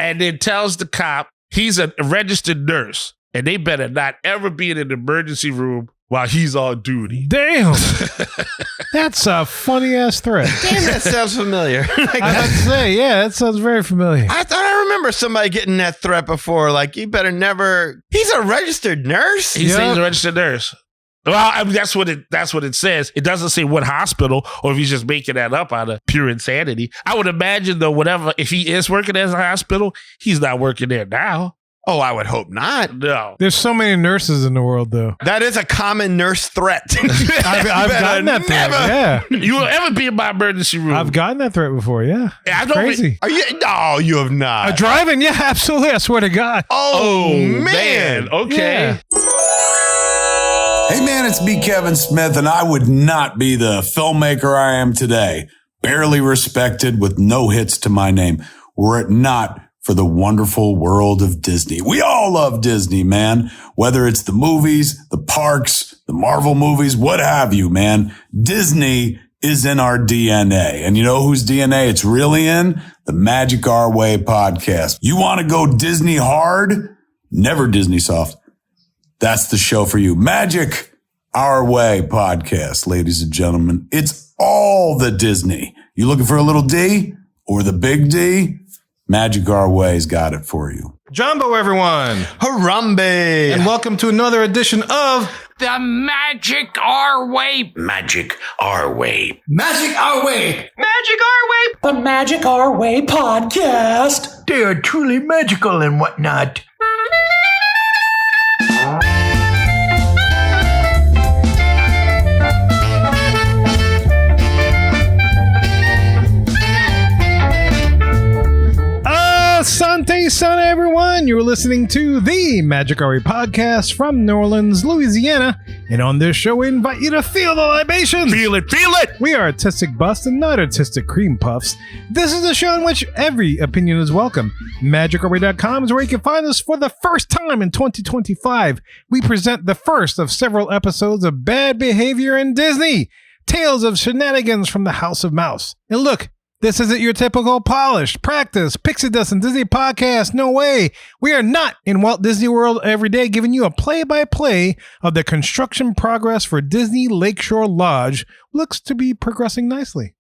and then tells the cop he's a registered nurse and they better not ever be in an emergency room while he's on duty. Damn. That's a funny-ass threat. Damn, that sounds familiar. I have to say, yeah, that sounds very familiar. I thought I remember somebody getting that threat before. Like, you better never... He's a registered nurse? He says he's a registered nurse. Well, I mean, that's what it says. It doesn't say what hospital or if he's just making that up out of pure insanity. I would imagine, though, if he is working at a hospital, he's not working there now. Oh, I would hope not. No. There's so many nurses in the world, though. That is a common nurse threat. I've gotten that threat, yeah. You will ever be in my emergency room. I've gotten that threat before, yeah. I don't crazy. Are you? No, you have not. Driving, yeah, absolutely. I swear to God. Oh man. Okay. Yeah. Hey man, it's me, Kevin Smith, and I would not be the filmmaker I am today. Barely respected with no hits to my name, were it not for the wonderful world of Disney. We all love Disney, man. Whether it's the movies, the parks, the Marvel movies, what have you, man. Disney is in our DNA. And you know whose DNA it's really in? The Magic Our Way podcast. You want to go Disney hard? Never Disney soft. That's the show for you. Magic Our Way podcast, ladies and gentlemen. It's all the Disney. You looking for a little D or the big D? Magic Our Way's got it for you. Jumbo, everyone. Harambe. And welcome to another edition of The Magic Our Way. Magic Our Way. Magic Our Way. Magic Our Way. The Magic Our Way podcast. They are truly magical and whatnot. Asante Sana, everyone. You're listening to the Magic Our Way podcast from New Orleans, Louisiana. And on this show, we invite you to feel the libations. Feel it, feel it. We are artistic bust and not artistic cream puffs. This is a show in which every opinion is welcome. MagicOurWay.com is where you can find us for the first time in 2025. We present the first of several episodes of Bad Behavior in Disney. Tales of Shenanigans from the House of Mouse. And look, this isn't your typical polished, practice, pixie dust and Disney podcast. No way. We are not in Walt Disney World every day giving you a play-by-play of the construction progress for Disney Lakeshore Lodge. Looks to be progressing nicely.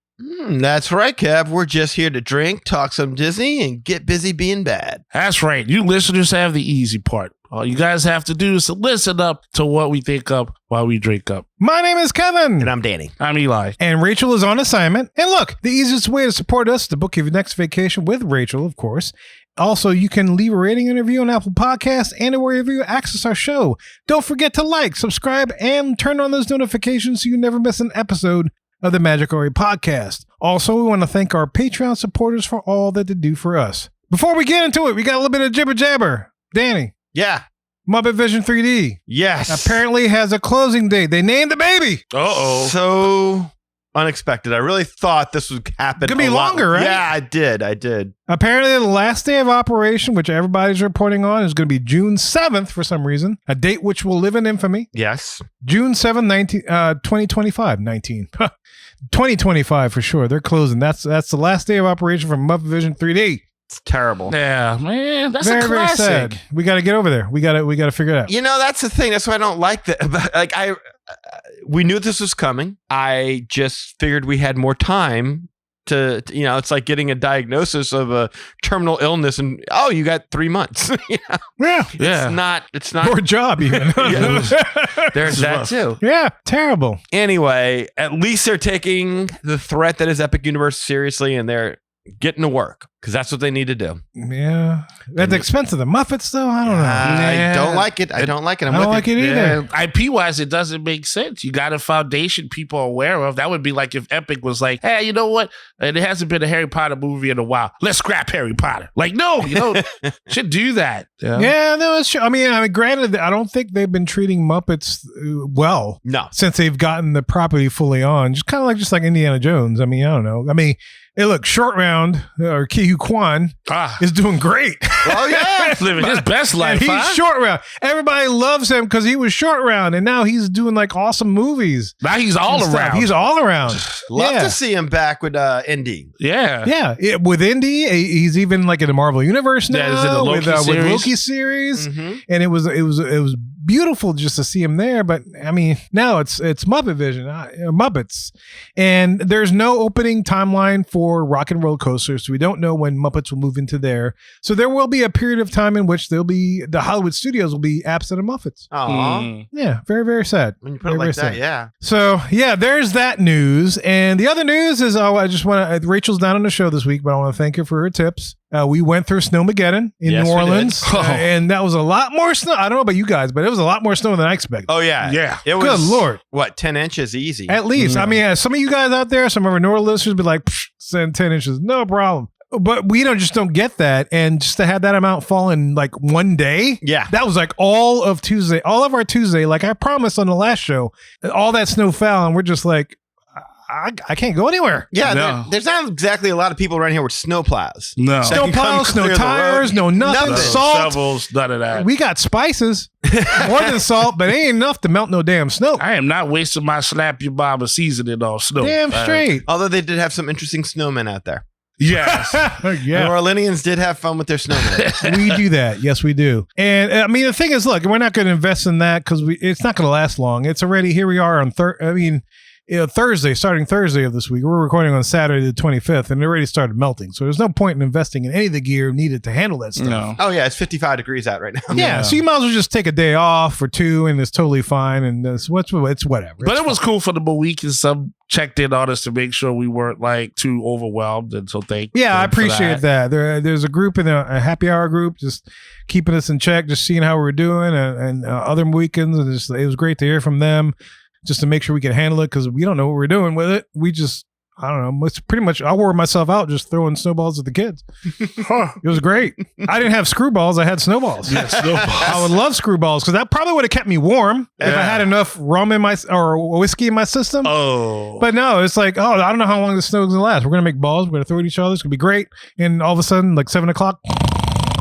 That's right, Kev. We're just here to drink, talk some Disney, and get busy being bad. That's right. You listeners have the easy part. All you guys have to do is to listen up to what we think up while we drink up. My name is Kevin. And I'm Danny. I'm Eli. And Rachel is on assignment. And look, the easiest way to support us is to book your next vacation with Rachel, of course. Also, you can leave a rating and review on Apple Podcasts and wherever you access our show. Don't forget to like, subscribe, and turn on those notifications so you never miss an episode of the Magic Our Way podcast. Also, we want to thank our Patreon supporters for all that they do for us. Before we get into it, we got a little bit of jibber jabber. Danny. Yeah. Muppet Vision 3D. Yes. Apparently has a closing date. They named the baby. Uh-oh. So unexpected. I really thought this would happen. Could be longer, right? Yeah, I did. Apparently, the last day of operation, which everybody's reporting on, is going to be June 7th for some reason, a date which will live in infamy. Yes. June 7th, 2025. 2025 for sure. They're closing. That's the last day of operation for Muppet Vision 3D. It's terrible. Yeah, man. That's very, a classic. very sad. We got to get over there. We got to figure it out. You know, that's the thing. That's why I don't like that. Like, we knew this was coming. I just figured we had more time to it's like getting a diagnosis of a terminal illness and, oh, you got 3 months. Yeah. It's not. Poor job, even. There's that too. Yeah. Terrible. Anyway, at least they're taking the threat that is Epic Universe seriously and they're getting to work because that's what they need to do. Yeah. At the expense of the Muppets, though? I don't know. I don't like it. I don't like it. I don't like it either. Yeah. IP-wise, it doesn't make sense. You got a foundation people are aware of. That would be like if Epic was like, hey, you know what? There hasn't been a Harry Potter movie in a while. Let's scrap Harry Potter. Like, no, you don't should do that. Yeah, no, it's true. I mean, granted, I don't think they've been treating Muppets well. No. Since they've gotten the property fully on. Just like Indiana Jones. I mean, I don't know. I mean, Hey, look, Short Round or Ki-Hu Kwan is doing great. Oh yeah, living his best life. And he's Short Round. Everybody loves him because he was Short Round, and now he's doing like awesome movies. Now he's all and stuff. around. He's all around. love to see him back with Indy. Yeah. Yeah, with Indy, he's even like in the Marvel Universe now. Yeah, he's in the Loki with series. Loki series, Mhm. and it was beautiful just to see him there. But I mean, now it's Muppet Vision, Muppets, and there's no opening timeline for Rock and Roller Coaster, so we don't know when Muppets will move into there. So there will be a period of time in which the Hollywood studios will be absent of Muppets. Aw. Yeah, very very sad. When you put it Very, like very that, sad. yeah. So yeah, there's that news, and the other news is I just want to. Rachel's not on the show this week, but I want to thank her for her tips. We went through Snowmageddon in Yes, New we did. Orleans, Oh. and that was a lot more snow. I don't know about you guys, but it was a lot more snow than I expected. Oh yeah, Yeah. It was. Good Lord. What 10 inches easy? At least, I mean, some of you guys out there, some of our Northern listeners be like, send 10 inches, no problem. But we don't get that, and just to have that amount fall in like one day, Yeah. that was like all of Tuesday, all of our Tuesday. Like I promised on the last show, all that snow fell, and we're just like, I can't go anywhere. Yeah, No. there's not exactly a lot of people around here with snow plows. No. That Snow can come plows, no clear the tires, road. no nothing, Nothing. salt. Shovels, none of that. We got spices, more than salt, but it ain't enough to melt no damn snow. I am not wasting my slap your mama seasoning on snow. Damn straight. Although they did have some interesting snowmen out there. Yes. The Yeah, Orleanians did have fun with their snowmen. we do that. Yes, we do. And I mean, the thing is, look, we're not going to invest in that because it's not going to last long. It's already here. We are on Thursday, starting Thursday of this week. We're recording on Saturday the 25th, and it already started melting. So there's no point in investing in any of the gear needed to handle that stuff. No. Oh yeah, it's 55 degrees out right now. Yeah, so you might as well just take a day off or two, and it's totally fine. And it's whatever. But It's it was cool for the week, and some checked in on us to make sure we weren't like too overwhelmed. And so thank Yeah, I them for appreciate that. There's a group in a happy hour group just keeping us in check, just seeing how we're doing, and other weekends. And it was great to hear from them, just to make sure we can handle it because we don't know what we're doing with it. We just, I don't know. It's pretty much, I wore myself out just throwing snowballs at the kids. It was great. I didn't have screwballs. I had snowballs. Yeah, snowballs. I would love screwballs because that probably would have kept me warm if I Yeah. had enough rum or whiskey in my system. Oh. But no, it's like, I don't know how long this snow's gonna last. We're gonna make balls. We're gonna throw at each other. It's gonna be great. And all of a sudden, like 7:00,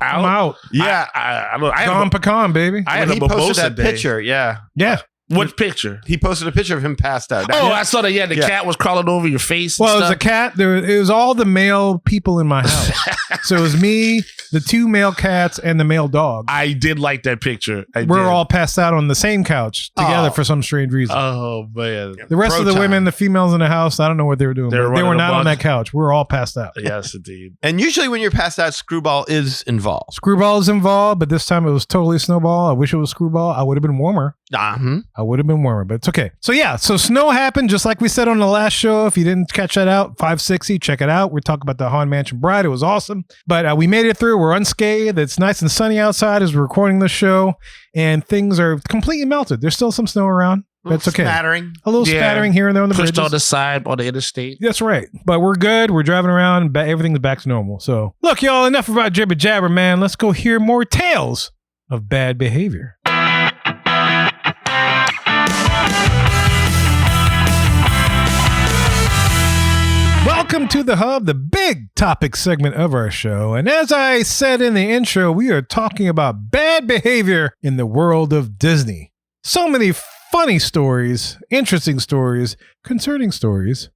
I'm out. Yeah. I had Gone pecan, baby. I had When a he posted mimosa that day. picture, yeah. Yeah. What picture? He posted a picture of him passed out. Oh, I saw that. Yeah, the Yeah. cat was crawling over your face. and Well, it was a stuff. cat. It was all the male people in my house. So it was me, the two male cats, and the male dog. I did like that picture. I We're did. all passed out on the same couch together for some strange reason. Oh man. The rest of the Bro women, time. the females in the house, I don't know what they were doing. They were but they were running not on amok. that couch. We were all passed out. Yes, indeed. And usually when you're passed out, Screwball is involved. Screwball is involved, but this time it was totally Snowball. I wish it was Screwball. I would have been warmer. Uh-huh. I would have been warmer, but it's okay. So yeah, so snow happened just like we said on the last show. If you didn't catch that out, 560, check it out. We're talking about the Haunted Mansion Bride. It was awesome, but we made it through. We're unscathed. It's nice and sunny outside as we're recording this show, and things are completely melted. There's still some snow around. That's okay. Smattering. A little Yeah. spattering here and there on the Pushed bridges. on the side on the interstate. That's right. But we're good. We're driving around. Everything's back to normal. So look, y'all, enough about jibber jabber, man. Let's go hear more tales of bad behavior. Welcome to the Hub, the big topic segment of our show. And as I said in the intro, we are talking about bad behavior in the world of Disney. So many funny stories, interesting stories, concerning stories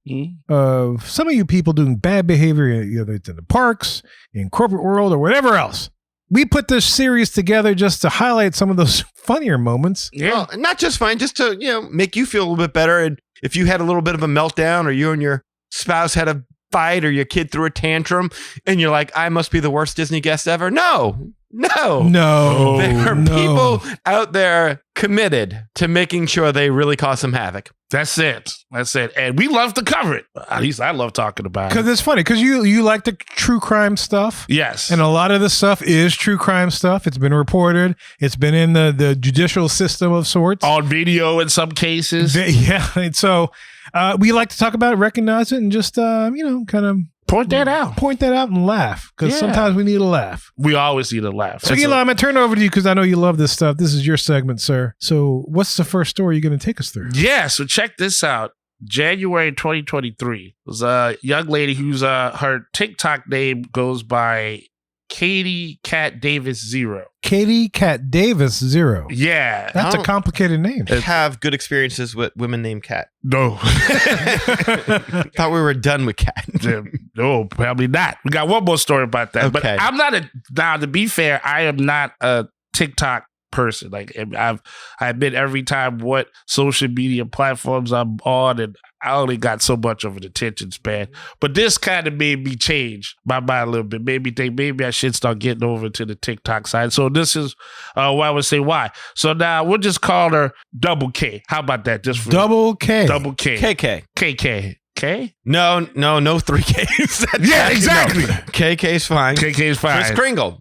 of some of you people doing bad behavior, either it's in the parks, in corporate world, or whatever else. We put this series together just to highlight some of those funnier moments. Yeah. Well, not just fine, just to, make you feel a little bit better. And if you had a little bit of a meltdown or you and your spouse had a fight or your kid threw a tantrum and you're like, I must be the worst Disney guest ever. No. No, There are no. people out there committed to making sure they really cause some havoc. That's it. That's it. And we love to cover it. At least I love talking about Because it. it's funny, because you like the true crime stuff. Yes. And a lot of this stuff is true crime stuff. It's been reported. It's been in the judicial system of sorts. On video in some cases. Yeah. And so we like to talk about it, recognize it, and just, kind of Point that out. point that out and laugh. Because Yeah. sometimes we need a laugh. We always need a laugh. So, Eli, I'm going to turn it over to you because I know you love this stuff. This is your segment, sir. So what's the first story you're going to take us through? Yeah, so check this out. January 2023. It was a young lady who's her TikTok name goes by Katie Cat Davis 0. Katie Cat Davis 0. Yeah. That's a complicated name. Have good experiences with women named Cat. No. Thought we were done with Cat. No, probably not. We got one more story about that. But Okay. I'm not now to be fair, I am not a TikTok person. Like I admit every time what social media platforms I'm on, and I only got so much of an attention span. But this kind of made me change my mind a little bit. Made me think maybe I should start getting over to the TikTok side. So this is why I would say why. So now we'll just call her Double K. How about that? Just for Double K. Double K. KK. KK. K? No 3 Ks. Yeah, exactly. No. KK's fine. KK is fine. Chris Kringle.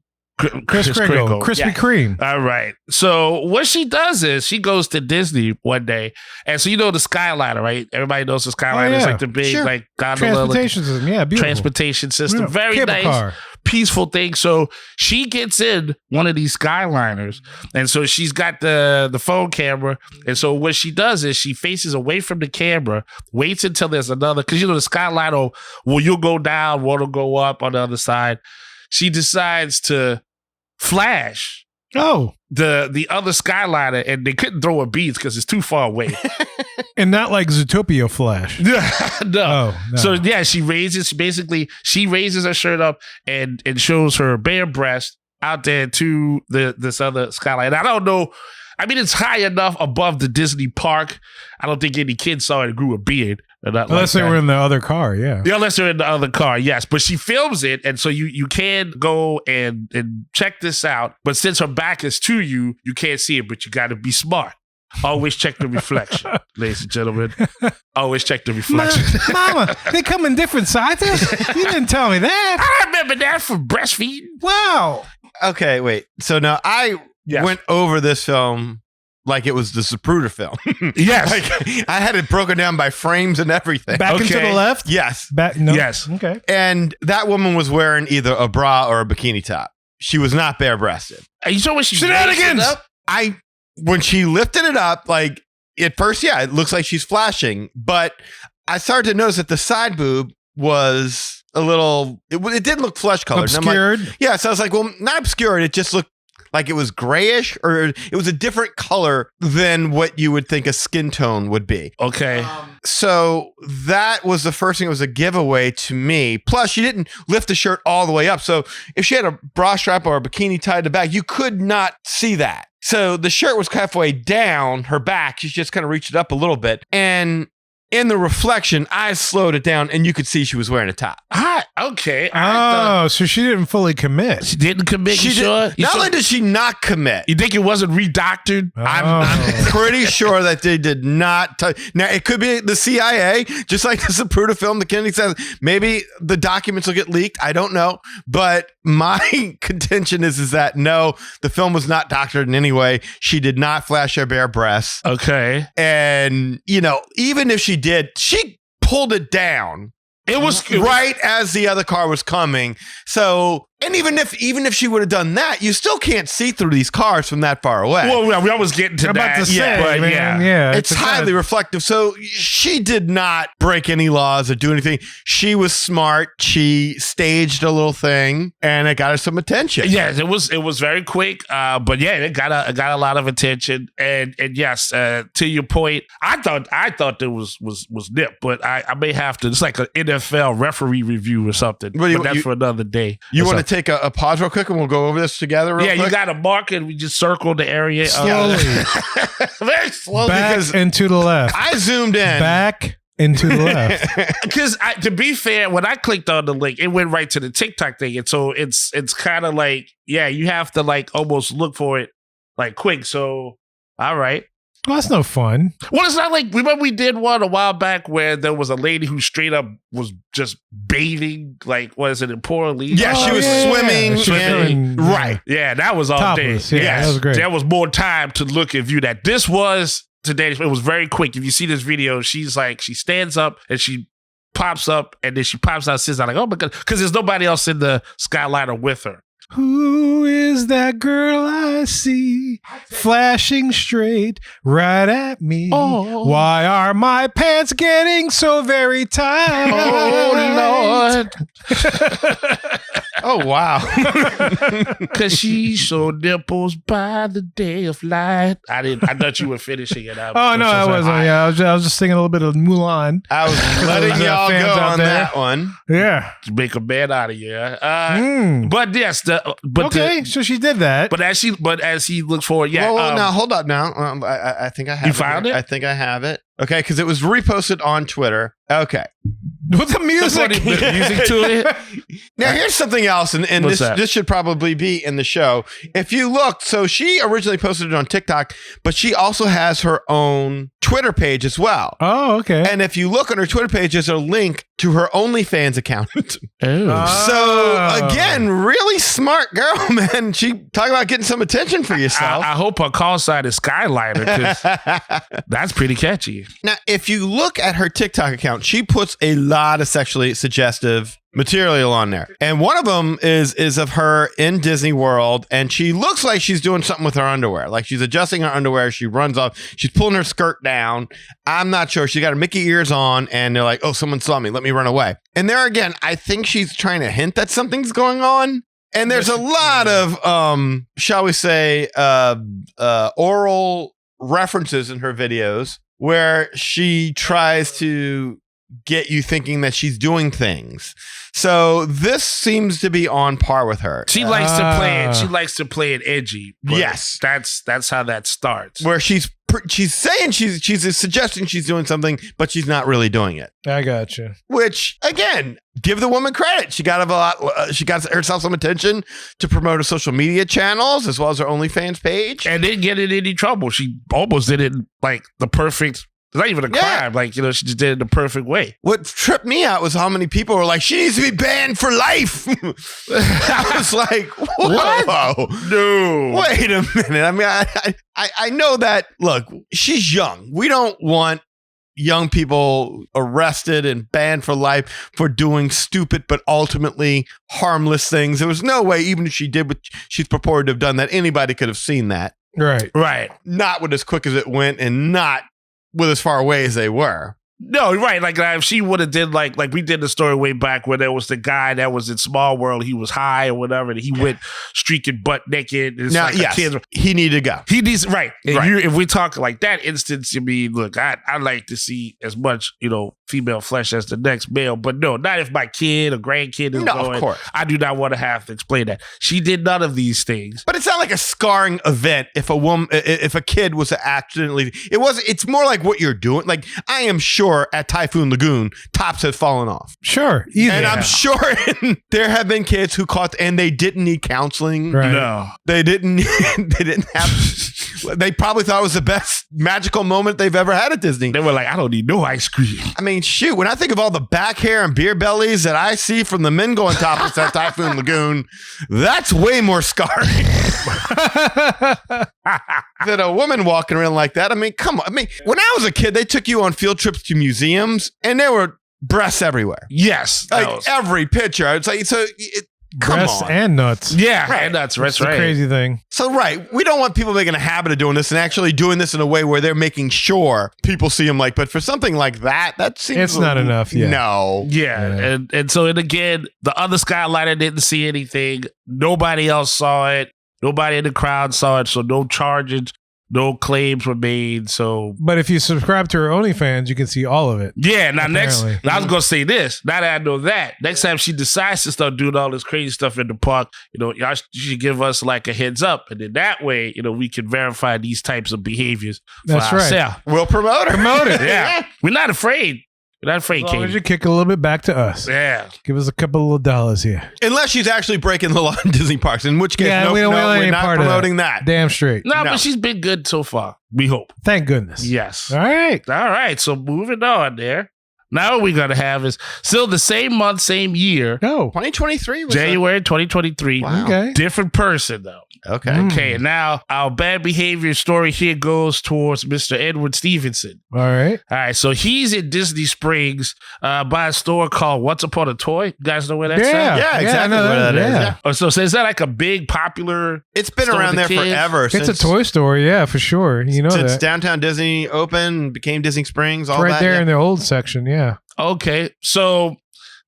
Chris Kringle. Krispy Kreme. All right. So what she does is she goes to Disney one day, and so you know the Skyliner, right? Everybody knows the Skyliner. It's like the big like gondola, transportation system. Yeah, beautiful. transportation system. Yeah, Very cable nice, car. peaceful thing. So she gets in one of these Skyliners, and so she's got the phone camera, and so what she does is she faces away from the camera, waits until there's another, because you know the Skyliner, you'll go down, one will go up on the other side. She decides to flash Oh, the other Skyliner, and they couldn't throw her beads because it's too far away. and not like Zootopia Flash. No. Oh, no. So yeah, she raises her shirt up and shows her bare breast out there to this other Skyliner. I don't know. I mean, it's high enough above the Disney park. I don't think any kids saw it and grew a beard. Unless they were in the other car, yeah. Yeah, unless they're in the other car, yes. But she films it, and so you can go and check this out. But since her back is to you, you can't see it, but you got to be smart. Always check the reflection, ladies and gentlemen. Always check the reflection. Mama, they come in different sizes? You didn't tell me that. I remember that from breastfeeding. Wow. Okay, wait. So now I went over this film like it was the Zapruder film. Yes. Like, I had it broken down by frames and everything. Back into the left? Yes. Back. No. Yes. Okay. And that woman was wearing either a bra or a bikini top. She was not bare-breasted. Are you sure when she Shenanigans! raised it up? When she lifted it up, like at first, it looks like she's flashing, but I started to notice that the side boob was a little, it didn't look flesh colored. Obscured. So I was like, well, not obscured. It just looked like it was grayish, or it was a different color than what you would think a skin tone would be. Okay. So that was the first thing. It was a giveaway to me. Plus, she didn't lift the shirt all the way up. So if she had a bra strap or a bikini tied to the back, you could not see that. So the shirt was halfway down her back. She just kind of reached it up a little bit. And in the reflection, I slowed it down, and you could see she was wearing a top. Okay. So she didn't fully commit. She didn't commit. You sure? Not only did she not commit, You think it wasn't redoctored? I'm pretty sure that they did not. Now, it could be the CIA, just like the Zapruder film, the Kennedy says. Maybe the documents will get leaked. I don't know. But my contention is that no, the film was not doctored in any way. She did not flash her bare breasts. Okay. And, even if she did, she pulled it down. It was right as the other car was coming. So, and even if she would have done that, you still can't see through these cars from that far away. Well, we always getting to I'm that. about to say, but man, yeah. It's highly reflective. So she did not break any laws or do anything. She was smart. She staged a little thing, and it got her some attention. Yes, it was very quick. But yeah, it got a lot of attention. And yes, to your point, I thought there was nip, but I may have to. It's like an NFL referee review or something. But that's for another day. You want to take a pause real quick, and we'll go over this together real quick? You got to mark it. We just circled the area. Slowly. Very slowly. Back and to the left. I zoomed in. Back and to the left. Because to be fair, when I clicked on the link, it went right to the TikTok thing. And so it's kind of like, you have to like almost look for it like quick. So, all right. Well, that's no fun. Well, it's not like, remember we did one a while back where there was a lady who straight up was just bathing, like, was it in Port Lee? Yeah, she was swimming. Swimming. Right. Yeah, that was all Topless. day. Yeah, that was great. There was more time to look and view that. This was today. It was very quick. If you see this video, she's like, she stands up and she pops up and then she pops out, sits out like, oh my God, because there's nobody else in the Skyliner with her. Who is that girl I see flashing straight right at me? Oh. Why are my pants getting so very tight? Oh, Lord. Oh, wow. Because she showed nipples by the day of light. I thought you were finishing it up. Oh, no, I wasn't. Yeah, I was just singing a little bit of Mulan. I was letting Those, y'all fans go out on there. that one. Yeah. Make a man out of you. But yes, Okay, so she did that. But as he looks forward, yeah. Well, now hold up. Now I think I have. You found here. it? I think I have it. Okay, because it was reposted on Twitter. Okay. With the music. The music to it. Now here's something else, and What's that? this should probably be in the show. If you look, so she originally posted it on TikTok, but she also has her own Twitter page as well. Oh, okay. And if you look on her Twitter page, there's a link to her OnlyFans account. Oh. So again, really smart girl, man. She talking about getting some attention for yourself. I hope her call sign is Skyliner because that's pretty catchy. Now, if you look at her TikTok account, she puts a lot of sexually suggestive material on there. And one of them is of her in Disney World, and she looks like she's doing something with her underwear. Like she's adjusting her underwear. She runs off. She's pulling her skirt down. I'm not sure. She got her Mickey ears on, and they're like, oh, someone saw me. Let me run away. And there again, I think she's trying to hint that something's going on. And there's a lot of, shall we say, oral references in her videos where she tries to get you thinking that she's doing things. So this seems to be on par with her. She likes to play it. She likes to play it edgy. But Yes. that's how that starts. Where she's saying she's suggesting she's doing something, but she's not really doing it. I got you. Which again, give the woman credit. She got she got herself some attention to promote her social media channels as well as her OnlyFans page. And didn't get in any trouble. She almost did it like the perfect. It's not even a crime. Like, she just did it the perfect way. What tripped me out was how many people were like, she needs to be banned for life. I was like, whoa. No. Wait a minute. I mean, I know that, look, she's young. We don't want young people arrested and banned for life for doing stupid but ultimately harmless things. There was no way, even if she did what she's purported to have done, that anybody could have seen that. Right. Right. Not with as quick as it went and not with as far away as they were. No, right. Like if she would have did like we did the story way back where there was the guy that was in Small World. He was high or whatever, and he went streaking butt naked. It's Now, like yes, he needed to go. He needs right. And Right. if we talk like that instance, I mean, look, I like to see as much female flesh as the next male, but no, not if my kid or grandkid is No, going. of course. I do not want to have to explain that. She did none of these things. But it's not like a scarring event if if a kid was to accidentally. It's more like what you're doing. Like, I am sure at Typhoon Lagoon, tops have fallen off. Sure. Easy. And I'm sure there have been kids who caught and they didn't need counseling. Right. No. They didn't have. They probably thought it was the best magical moment they've ever had at Disney. They were like, I don't need no ice cream. I mean, shoot, when I think of all the back hair and beer bellies that I see from the men going topless at Typhoon Lagoon, that's way more scarring than a woman walking around like that. I mean, come on. I mean, when I was a kid, they took you on field trips to museums and there were breasts everywhere. Yes. Like every picture. It's like, come Breasts on. and nuts. Yeah. Right. And that's That's right. the crazy thing. So, right, we don't want people making a habit of doing this and actually doing this in a way where they're making sure people see them but for something like that seems... It's not enough, yeah. No. Yeah. And so, and again, the other Skyliner didn't see anything. Nobody else saw it. Nobody in the crowd saw it. So no charges, no claims were made. So, But if you subscribe to her OnlyFans, you can see all of it. yeah. Now, Apparently. I was going to say this. Now that I know that, next time she decides to start doing all this crazy stuff in the park, y'all should give us like a heads up. And then that way, we can verify these types of behaviors for That's right. ourselves. We'll promote her. Promote it. Yeah. We're not afraid. We're not afraid, As long as Katie. you kick a little bit back to us. Yeah. Give us a couple of dollars here. Unless she's actually breaking the law in Disney parks, in which case, Yeah, we don't want we're any not part of that. promoting that. Damn straight. No, No. but she's been good so far. We hope. Thank goodness. Yes. All right. All right. So moving on there. Now what we're going to have is still the same month, same year, Oh, 2023 was January 2023. Wow. okay. Different person, though. Okay. Okay, and now our bad behavior story here goes towards Mr. Edward Stevenson. All right. All right, so he's in Disney Springs by a store called Once Upon a Toy. You guys know where that's at? Yeah, exactly I know what that is. yeah. Yeah. Oh, so is that like a big popular? It's been Store around with there the kids. forever. It's a toy store, yeah, for sure. You know Since that. downtown Disney opened, became Disney Springs, all Right that. there yeah. in the old section, yeah. Okay, so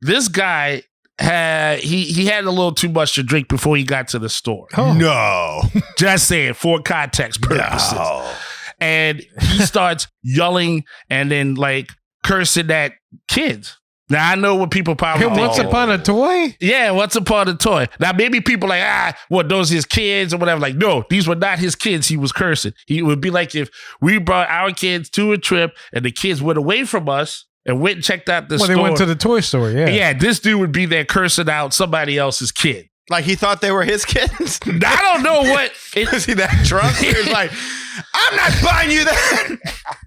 this guy had he had a little too much to drink before he got to the store. Oh. No. Just saying, for context purposes. No. And he starts yelling and then like cursing at kids. Now I know what people probably Hey, Once think. Upon a Toy? Yeah, Once Upon a Toy. Now maybe people like, what, those his kids or whatever. Like, no, these were not his kids. He was cursing. He would be like if we brought our kids to a trip and the kids went away from us and went and checked out the Well, store. they went to the toy store, yeah. Yeah, this dude would be there cursing out somebody else's kid. Like he thought they were his kids? I don't know what. Was he that drunk? He was like, I'm not buying you that.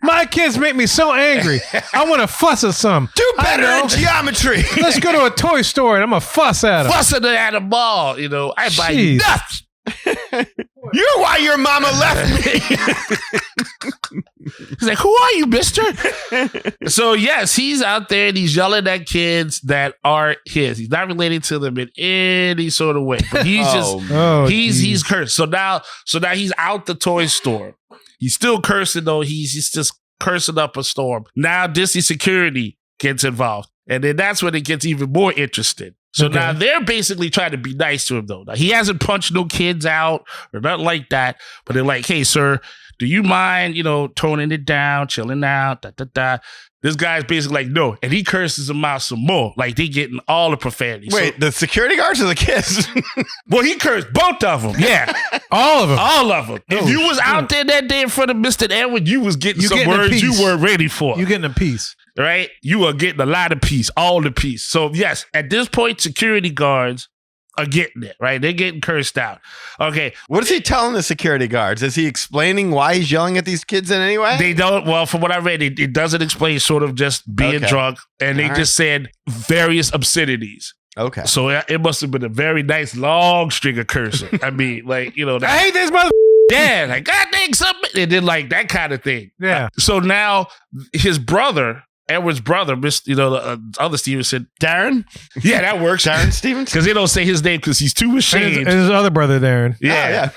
My kids make me so angry. I want to fuss at some. Do I better know. in geometry. Let's go to a toy store and I'm going to fuss at them. Fussing at a mall, you know. I buy you Jeez. nothing. You're why your mama left me. He's like, who are you, mister? So, yes, he's out there and he's yelling at kids that aren't his. He's not relating to them in any sort of way. But he's Oh, he's geez. cursed. So now he's out the toy store. He's still cursing, though. He's just cursing up a storm. Now Disney security gets involved. And then that's when it gets even more interesting. So Okay. now they're basically trying to be nice to him, though. Now, he hasn't punched no kids out or nothing like that. But they're like, hey, sir, do you mind, toning it down, chilling out, This guy's basically like, no. And he curses them out some more. Like, they getting all the profanity. Wait, the security guards or the kids? Well, he cursed both of them. Yeah. All of them. All of them. If Oh, you was out there that day in front of Mr. Edward, you was getting You some getting a words you piece. weren't ready for. You getting a piece. Right? You are getting a lot of peace, all the peace. So, yes, at this point, security guards are getting it, right? They're getting cursed out. Okay. What is he telling the security guards? Is he explaining why he's yelling at these kids in any way? They don't, well, from what I read, it doesn't explain sort of just being Okay. drunk. And they All right. just said various obscenities. Okay. So it must have been a very nice long string of cursing. I mean, like, that, I hate this mother. yeah, like, God dang something. And then, like, that kind of thing. Yeah. So now his brother, Edward's brother, the other Stevenson. Darren? Yeah, that works. Darren Stevens? Because they don't say his name because he's too And ashamed. his other brother, Darren. Yeah.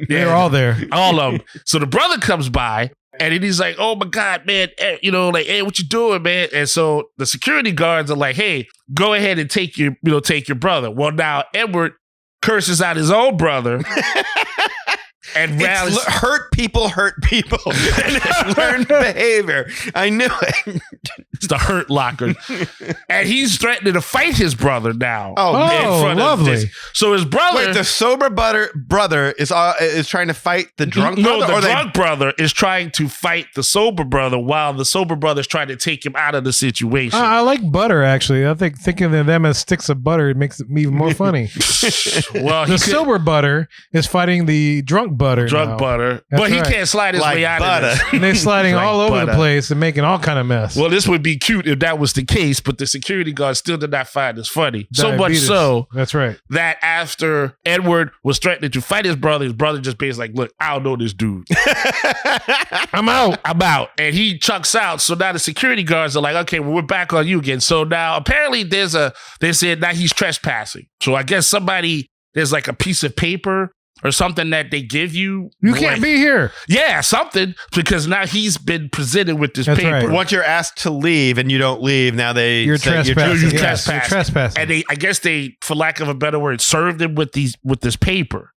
They were all there. All of them. So the brother comes by and then he's like, oh my God, man, hey, what you doing, man? And so the security guards are like, hey, go ahead and take your brother. Well, now Edward curses out his own brother. And rallies. Hurt people. And it's learned behavior. I knew it. It's the hurt locker. And he's threatening to fight his brother now. Oh, man. Oh, lovely. this. So his brother. Wait, the sober brother is trying to fight the drunk no, brother? the drunk brother is trying to fight the sober brother while the sober brother is trying to take him out of the situation. I like butter, actually. I think thinking of them as sticks of butter makes it even more funny. Well, The silver butter is fighting the drunk butter. drunk now. butter, That's but he right. can't slide his Like way out butter. of this. And they're sliding Like all over the butter. place and making all kind of mess. Well, this would be cute if that was the case, but the security guard still did not find this funny. So much Diabetes. so That's right. that after Edward was threatening to fight his brother just basically like, look, I don't know this dude. I'm out. And he chucks out. So now the security guards are like, okay, well, we're back on you again. So now apparently they said now he's trespassing. So I guess there's like a piece of paper or something that they give you. You can't be here. Yeah, something, because now he's been presented with this That's paper. right. Once you're asked to leave and you don't leave, now You're say trespassing. You're Yes, trespassing. You're trespassing. And I guess they, for lack of a better word, served him with this paper.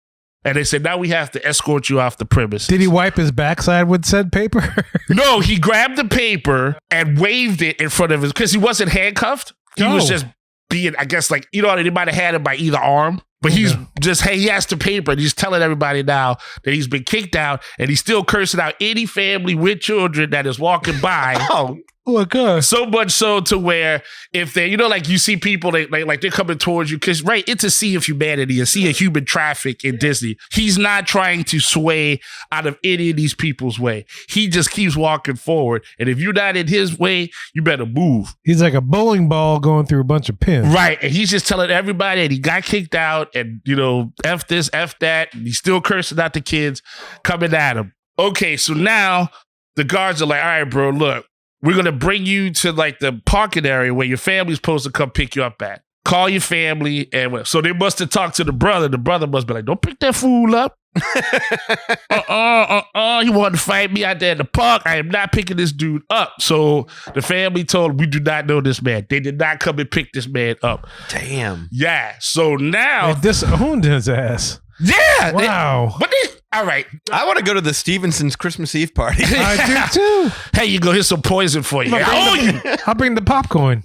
And they said, now we have to escort you off the premises. Did he wipe his backside with said paper? No, he grabbed the paper and waved it in front of his, because he wasn't handcuffed. He was just being, I guess, like, they might have had him by either arm. But he's just, hey, he has the paper and he's telling everybody now that he's been kicked out and he's still cursing out any family with children that is walking by. Oh, Oh my God. So much so to where if they, like you see people, they're coming towards you because, right, it's a sea of humanity, a sea of human traffic in Disney. He's not trying to sway out of any of these people's way. He just keeps walking forward. And if you're not in his way, you better move. He's like a bowling ball going through a bunch of pins. Right. And he's just telling everybody that he got kicked out and, F this, F that. And he's still cursing out the kids coming at him. Okay, so now the guards are like, all right, bro, look. We're going to bring you to like the parking area where your family's supposed to come pick you up at. Call your family. And so they must have talked to the brother. The brother must be like, don't pick that fool up. You want to fight me out there in the park? I am not picking this dude up. So the family told him, we do not know this man. They did not come and pick this man up. Damn. Yeah. So now. They disowned his ass. Yeah. Wow. All right. I want to go to the Stevenson's Christmas Eve party. I do too. Hey, you go. Here's some poison for you. I'll bring the popcorn.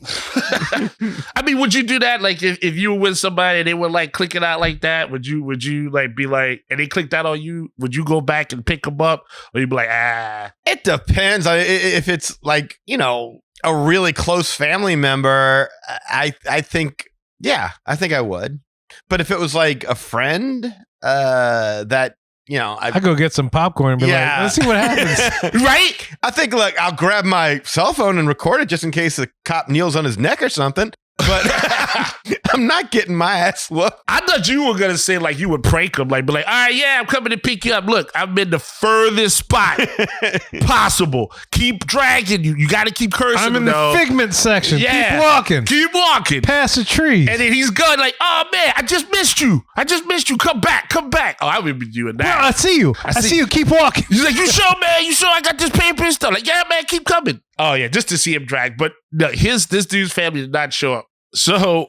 I mean, would you do that? Like, if you were with somebody and they were like clicking out like that, would you like be like, and they clicked out on you? Would you go back and pick them up, or you'd be like, ah? It depends. If it's like a really close family member, I think I would. But if it was like a friend that. I go get some popcorn and be like, let's see what happens. Right? I think, look, I'll grab my cell phone and record it just in case the cop kneels on his neck or something. But I'm not getting my ass whooped. I thought you were going to say like you would prank him, like be like, all right, yeah, I'm coming to pick you up. Look, I'm in the furthest spot possible. Keep dragging you. You got to keep cursing. I'm in the figment section. Yeah. Keep walking. Keep walking. Past the tree. And then he's going like, oh man, I just missed you. Come back. Oh, I remember you and that. Well, I see you. I see you. Keep walking. He's like, you sure, man? You sure I got this paper and stuff? Like, yeah, man, keep coming. Oh, yeah, just to see him drag. But no, this dude's family did not show up. So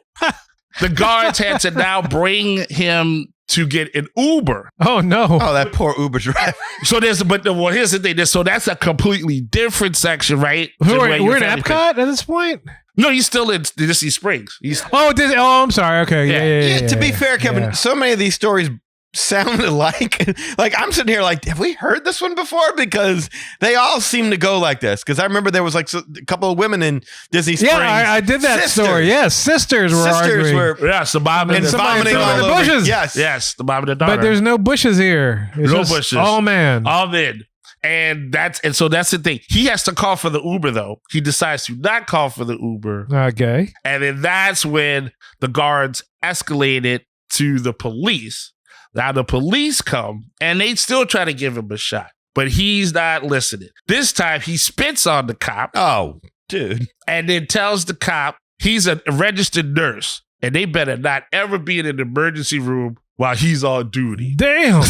the guards had to now bring him to get an Uber. Oh, no. Oh, that poor Uber driver. So here's the thing. So that's a completely different section, right? We're in Epcot at this point? No, he's still in Disney Springs. I'm sorry. Okay. Yeah. To be fair, Kevin, so many of these stories sounded like I'm sitting here like, have we heard this one before? Because they all seem to go like this. Because I remember there was like a couple of women in Disney Springs. Yeah, I did that story. Yes, sisters were arguing. Yes, the mom and vomiting all all the over. bushes. Yes, the mom and the daughter. But there's no bushes here. It's no just bushes. all men. All men. And so that's the thing. He has to call for the Uber, though. He decides to not call for the Uber. Okay. And then that's when the guards escalated to the police. Now the police come and they still try to give him a shot, but he's not listening. This time he spits on the cop. Oh, dude. And then tells the cop he's a registered nurse and they better not ever be in an emergency room while he's on duty. Damn.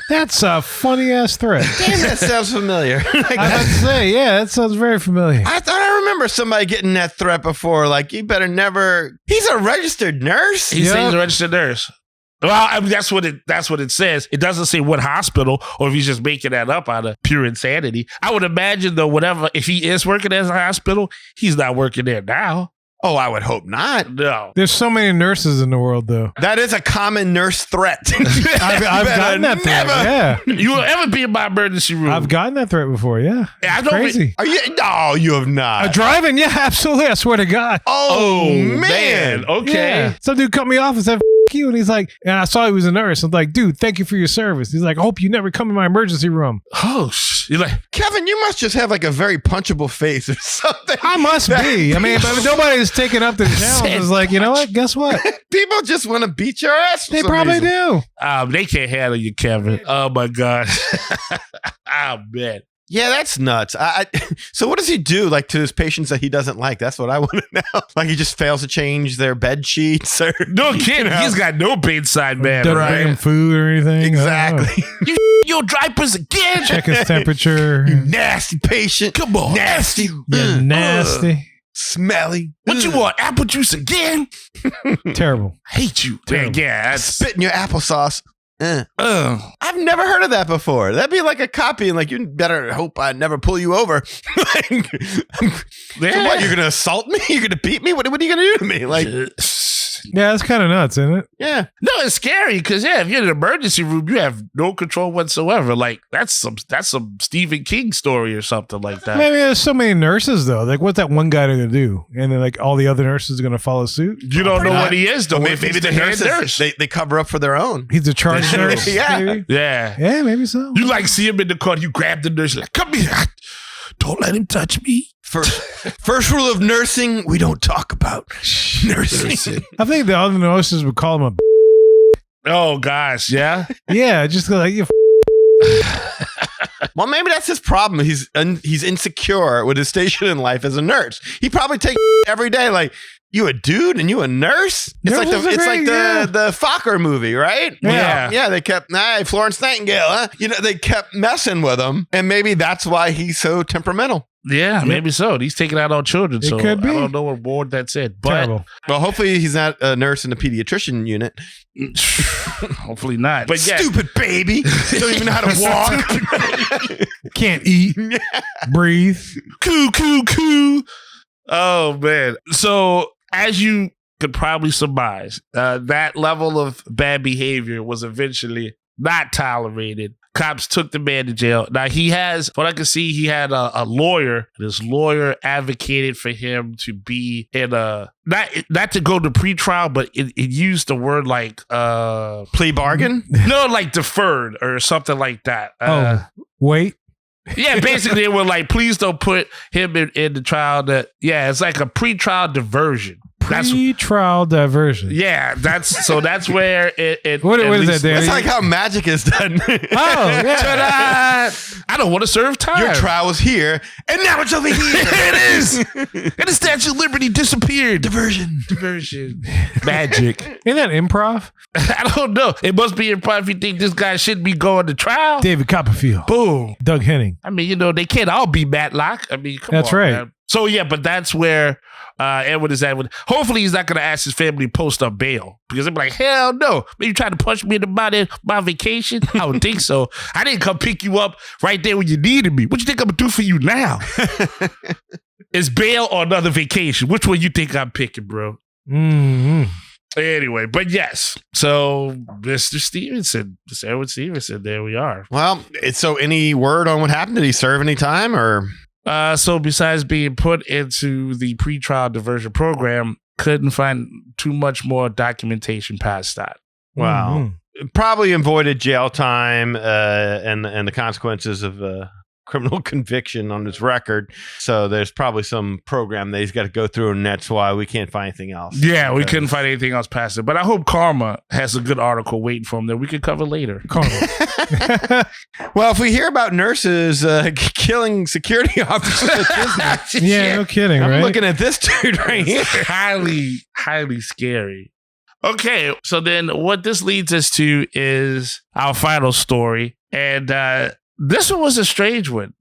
That's a funny ass threat. Damn, that sounds familiar. I have to say, yeah, that sounds very familiar. I thought I remember somebody getting that threat before. Like, you better never. He's a registered nurse. He's a registered nurse. Well, I mean, that's what it says. It doesn't say what hospital or if he's just making that up out of pure insanity. I would imagine though, if he is working as a hospital, he's not working there now. Oh, I would hope not. No. There's so many nurses in the world, though. That is a common nurse threat. I've gotten that threat. Yeah. You will ever be in my emergency room? I've gotten that threat before. Yeah. I don't crazy. Are you? No, you have not. Driving? Yeah, absolutely. I swear to God. Oh man. Okay. Yeah. Some dude cut me off and said, you, and he's like, and I saw he was a nurse. I'm like, dude, thank you for your service. He's like, I hope you never come in my emergency room. Oh, you're like, Kevin, you must just have like a very punchable face or something. I must be. I mean, but nobody's taken up the challenge. It's like, you know what? Guess what? People just want to beat your ass. They probably do. They can't handle you, Kevin. Oh my God. Oh man. Yeah, that's nuts. So what does he do like to his patients that he doesn't like? That's what I want to know. Like he just fails to change their bed sheets or no kid. He's got no bedside man. Doesn't bring him food or anything. Exactly. Your diapers again. Check his temperature. You nasty patient. Come on. Nasty. Yeah, nasty. Smelly. What you want? Apple juice again? Terrible. Hate you. Terrible. Yeah. Spit in your applesauce. I've never heard of that before. That'd be like a copy, and like you better hope I never pull you over. So what? You're gonna assault me? You're gonna beat me? What are you gonna do to me? Like, Yeah, that's kind of nuts, isn't it? Yeah. No, it's scary because if you're in an emergency room, you have no control whatsoever. Like that's some Stephen King story or something like that. Maybe there's so many nurses though. Like, what's that one guy gonna do? And then like all the other nurses are gonna follow suit. You don't know what he is though. Well, Maybe maybe the the head nurses, nurse. they cover up for their own. He's a charge That's true. nurse. Yeah. Maybe? Yeah. Yeah, maybe so. You like see him in the car, you grab the nurse, like, come here. Don't let him touch me. First rule of nursing, we don't talk about nursing. I think the other nurses would call him Oh gosh, yeah. yeah, just like you. Well, maybe that's his problem. He's insecure with his station in life as a nurse. He probably takes every day like, you a dude and you a nurse? It's like the Fokker movie, right? Yeah. Yeah, they kept, Florence Nightingale, huh? You know, they kept messing with him. And maybe that's why he's so temperamental. Yeah, maybe so. He's taking out on children, It so could be. I don't know what ward that's in. But Terrible. Well, hopefully he's not a nurse in the pediatrician unit. hopefully not. But yeah, Stupid baby. Don't even know how to walk. Can't eat, breathe. Coo. Oh man. So as you could probably surmise, that level of bad behavior was eventually not tolerated. Cops took the man to jail. Now he has, what I can see, he had a lawyer. This lawyer advocated for him to be in a not to go to pretrial, but it used the word like Plea bargain? no, like deferred or something like that. Wait. Yeah, basically they were like, please don't put him in the trial. That it's like a pretrial diversion. Pre-trial diversion. Yeah, that's where it What is that, Danny? That's like how magic is done. Oh, yeah. Ta-da! I don't want to serve time. Your trial was here, and now it's over here. It is. And the Statue of Liberty disappeared. Diversion. Magic. Isn't that improv? I don't know. It must be improv if you think this guy shouldn't be going to trial. David Copperfield. Boom. Doug Henning. I mean, they can't all be Matlock. I mean, come That's on, right. man. So yeah, but that's where Edward is at. Hopefully he's not going to ask his family to post up bail because they'll be like, hell no. Maybe you trying to punch me into my vacation? I don't think so. I didn't come pick you up right there when you needed me. What you think I'm going to do for you now? Is bail or another vacation? Which one you think I'm picking, bro? Mm-hmm. Anyway, but yes. So Mr. Stevenson, Mr. Edward Stevenson, there we are. Well, so any word on what happened? Did he serve any time or? So besides being put into the pretrial diversion program, couldn't find too much more documentation past that. Wow. Probably avoided jail time and the consequences of criminal conviction on his record. So there's probably some program that he's got to go through, and that's why we can't find anything else. Yeah, we couldn't find anything else past it. But I hope Karma has a good article waiting for him that we could cover later. Karma. Well, if we hear about nurses killing security officers at Disney, Yeah, no kidding, I'm right? looking at this dude right here. highly scary. Okay, so then what this leads us to is our final story. And this one was a strange one,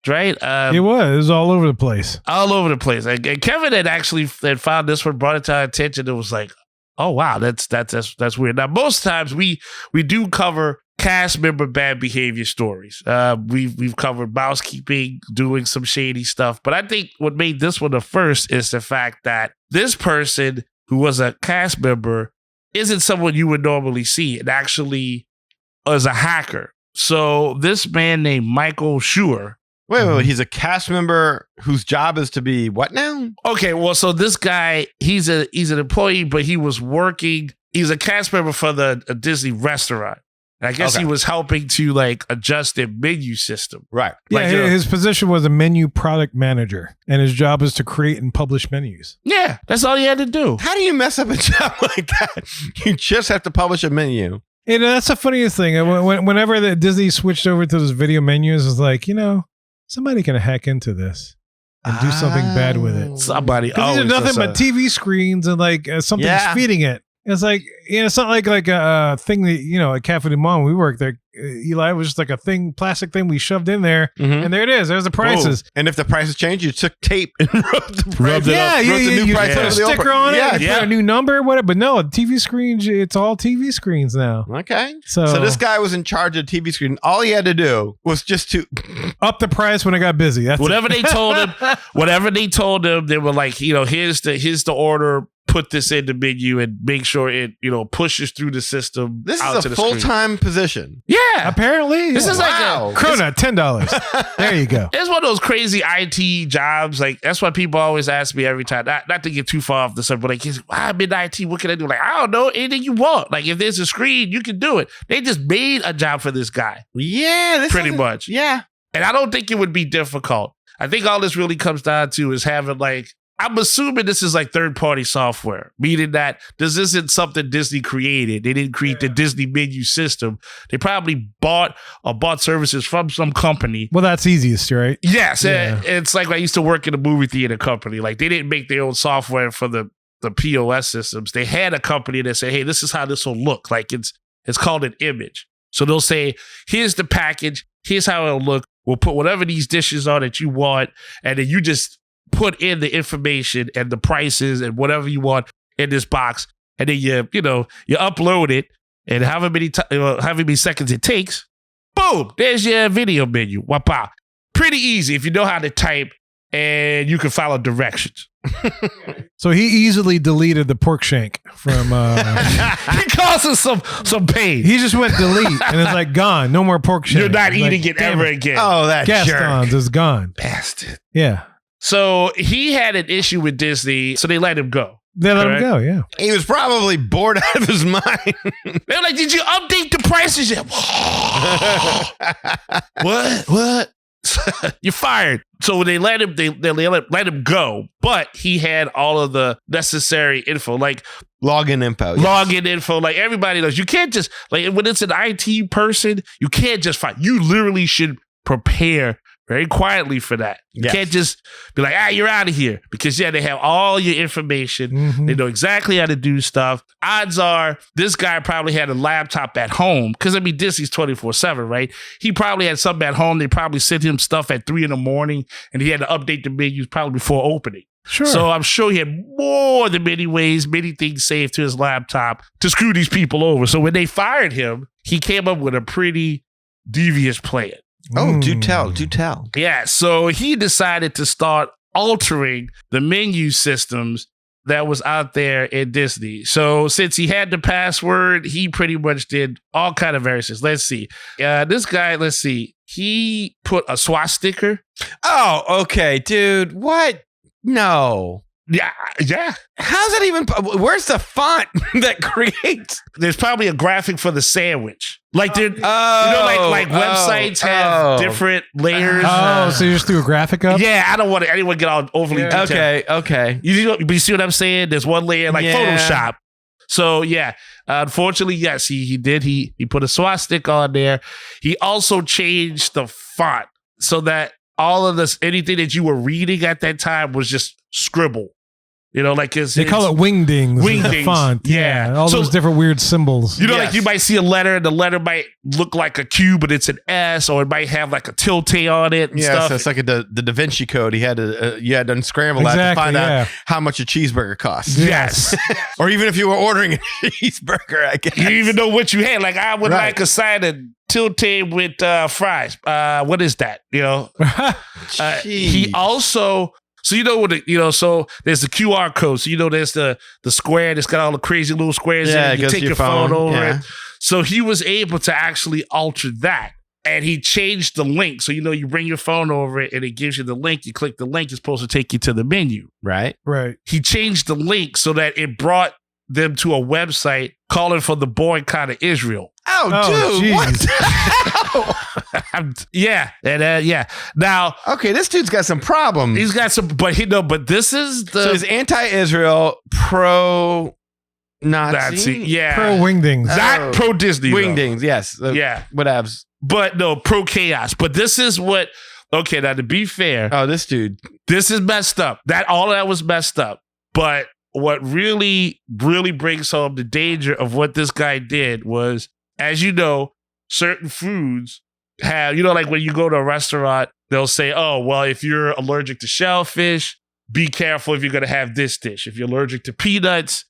right? It was all over the place. All over the place. And Kevin had found this one, brought it to our attention. It was like, oh wow, that's weird. Now, most times we do cover cast member bad behavior stories. We've covered mousekeeping, doing some shady stuff. But I think what made this one the first is the fact that this person who was a cast member isn't someone you would normally see. It actually is a hacker. So this man named Michael Schur. Wait, he's a cast member whose job is to be what now? Okay, well, so this guy, he's an employee, but he was working. He's a cast member for a Disney restaurant. And I guess he was helping to like adjust their menu system. Right. Yeah, Like, his position was a menu product manager, and his job is to create and publish menus. Yeah, that's all he had to do. How do you mess up a job like that? You just have to publish a menu. And that's the funniest thing. Whenever the Disney switched over to those video menus, it's like, somebody can hack into this and do something bad with it. Somebody 'Cause these are nothing but TV screens and like something's feeding it. It's like, it's not like a thing that, at Cafe du Monde, we worked there. Eli, it was just like a plastic thing we shoved in there, and there it is. There's the prices. Boom. And if the prices change, you took tape and rubbed the price. You price put a over the old sticker on it, Yeah, you put a new number, whatever. But no, TV screens, it's all TV screens now. Okay. So this guy was in charge of TV screen. All he had to do was just to up the price when it got busy. That's whatever they told him, they were like, here's the order. put this in the menu and make sure it, pushes through the system. This out is to a the screen. full-time position. Yeah. Apparently. This is Wow. like Krona, $10. There you go. it's one of those crazy IT jobs. Like, that's why people always ask me every time, not to get too far off the subject, but like, I'm in IT, what can I do? Like, I don't know, anything you want. Like, if there's a screen, you can do it. They just made a job for this guy, Yeah. This pretty isn't- much. Yeah. And I don't think it would be difficult. I think all this really comes down to is having I'm assuming this is like third-party software, meaning that this isn't something Disney created. They didn't create the Disney menu system. They probably bought services from some company. Well, that's easiest, right? Yes, Yeah. it's like I used to work in a movie theater company. Like, they didn't make their own software for the POS systems. They had a company that said, hey, this is how this will look. Like, it's called an image. So they'll say, here's the package. Here's how it'll look. We'll put whatever these dishes are that you want. And then you just put in the information and the prices and whatever you want in this box. And then you upload it. And however many seconds it takes, boom, there's your video menu. Wapa. Pretty easy if you know how to type and you can follow directions. So he easily deleted the pork shank from. It causes some pain. He just went delete and it's like gone. No more pork shank. You're not It's eating like, it damn ever again. Oh, that jerk. Gaston's is gone. Bastard. Yeah. So he had an issue with Disney, so they let him go. They let him Correct. go, yeah. He was probably bored out of his mind. They're like, did you update the prices yet? What? You're fired. So they let him. They let him go, but he had all of the necessary info, like Login info. yes. login info. Like, everybody knows, you can't just when it's an IT person, you can't just find. You literally should prepare very quietly for that. You Yes. can't just be like, you're out of here, because they have all your information. Mhm. They know exactly how to do stuff. Odds are this guy probably had a laptop at home, because Disney's 24/7, right? He probably had something at home. They probably sent him stuff at 3 a.m, and he had to update the menus probably before opening. Sure. So I'm sure he had more than many things saved to his laptop to screw these people over. So when they fired him, he came up with a pretty devious plan. Oh, do tell. Yeah, so he decided to start altering the menu systems that was out there in Disney. So since he had the password, he pretty much did all kind of variations. Let's see. This guy, he put a swastika. Oh, okay, dude. What? No. Yeah. How's that even? Where's the font that creates? There's probably a graphic for the sandwich. Like, they're, like websites have different layers. Oh, so you just threw a graphic up? Yeah, I don't want anyone to get all overly detailed. Okay. You see what I'm saying? There's one layer like Yeah. Photoshop. So yeah, unfortunately, yes, he did. He put a swastika on there. He also changed the font so that all of this, anything that you were reading at that time was just scribble. They call it wingdings. Wingdings, The font. yeah. All So- those different weird symbols. Like, you might see a letter, and the letter might look like a Q, but it's an S, or it might have like a tilde on it and Yeah, stuff. so it's like the Da Vinci Code. You had to unscramble that to Exactly, find yeah. out how much a cheeseburger costs. Yes. Or even if you were ordering a cheeseburger, I guess. You didn't even know what you had. Like, I would Right. like a side of tilde with fries. What is that? He Jeez. also, so so there's the QR code. So there's the square that's got all the crazy little squares in Yeah, it. it You goes take to your your phone phone, over yeah. it. So he was able to actually alter that. And he changed the link. So you bring your phone over it and it gives you the link. You click the link, it's supposed to take you to the menu. Right? Right. He changed the link so that it brought them to a website calling for the boycott of Israel. Oh, dude. geez. What the hell? Yeah. And yeah. Now, Okay, this dude's got some problems. he's got some, but this is the So he's anti-Israel, pro-Nazi. Nazi. Yeah. Pro wingdings. Not pro Disney. though. Wingdings, yes. Yeah. Whatevs. But no, pro chaos. But this is what, okay, now to be fair, Oh, this dude. this is messed up. All of that was messed up. But what really, really brings home the danger of what this guy did was, as you know, certain foods have, like when you go to a restaurant, they'll say, oh, well, if you're allergic to shellfish, be careful if you're going to have this dish. If you're allergic to peanuts,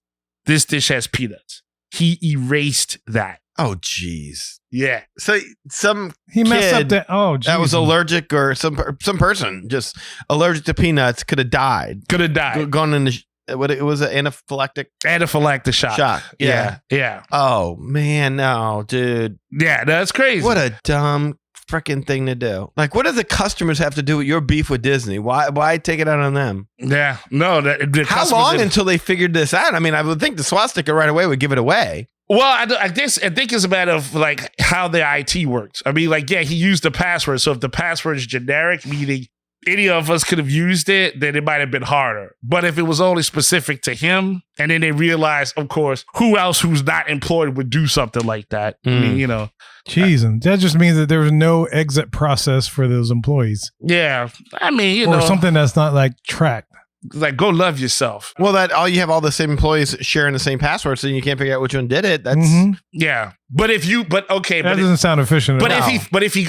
this dish has peanuts. He erased that. Oh, jeez. Yeah. So some He messed up kid that. Oh, geez. that was allergic, or some person just allergic to peanuts could have died. Could have died. Gone into what it was, an anaphylactic shock. Yeah. Yeah. Oh man, no, dude. Yeah, that's crazy. What a dumb freaking thing to do. Like, what do the customers have to do with your beef with Disney? Why take it out on them? Yeah. No. How long until they figured this out? I mean, I would think the swastika right away would give it away. Well, I think it's a matter of like how the IT works. I mean, like, yeah, he used the password. So if the password is generic, meaning any of us could have used it, then it might have been harder. But if it was only specific to him, and then they realized, of course, who else who's not employed would do something like that? I mean, you know. Jeez, and that just means that there was no exit process for those employees. Yeah. I mean, you or know. something that's not like tracked. Like, go love yourself. Well, you have all the same employees sharing the same password, so you can't figure out which one did it. That's Yeah. But okay. That doesn't sound efficient at all. If he